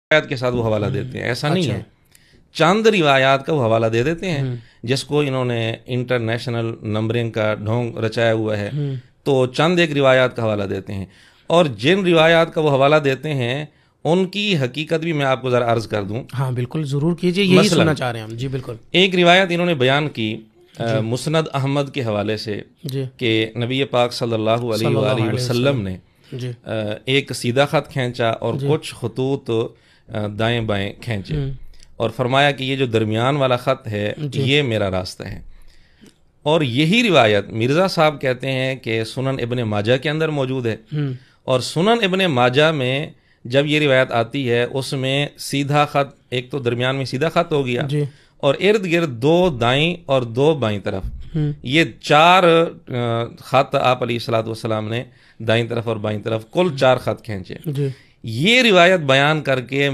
روایات کے ساتھ وہ حوالہ دیتے ہیں، ایسا نہیں ہے، چند روایات کا وہ حوالہ دے دیتے ہیں جس کو انہوں نے انٹرنیشنل نمبرنگ کا ڈھونگ رچایا ہوا ہے، تو چند ایک روایات کا حوالہ دیتے ہیں، اور جن روایات کا وہ حوالہ دیتے ہیں ان کی حقیقت بھی میں آپ کو ذرا عرض کر دوں۔ ہاں بالکل ضرور کیجیے، یہی سننا چاہ رہے ہیں ہم۔ جی بالکل۔ ایک روایت انہوں نے بیان کی مسند احمد کے حوالے سے کہ نبی پاک صلی اللہ علیہ وآلہ وسلم نے ایک سیدھا خط کھینچا اور کچھ خطوط دائیں بائیں کھینچے، اور فرمایا کہ یہ جو درمیان والا خط ہے یہ میرا راستہ ہے۔ اور یہی روایت مرزا صاحب کہتے ہیں کہ سنن ابن ماجہ کے اندر موجود ہے، اور سنن ابن ماجہ میں جب یہ روایت آتی ہے اس میں سیدھا خط، ایک تو درمیان میں سیدھا خط ہو گیا اور ارد گرد دو دائیں اور دو بائیں طرف، یہ چار خط آپ علیہ الصلوۃ والسلام نے دائیں طرف اور بائیں طرف کل 4 خط کھینچے۔ یہ روایت بیان کر کے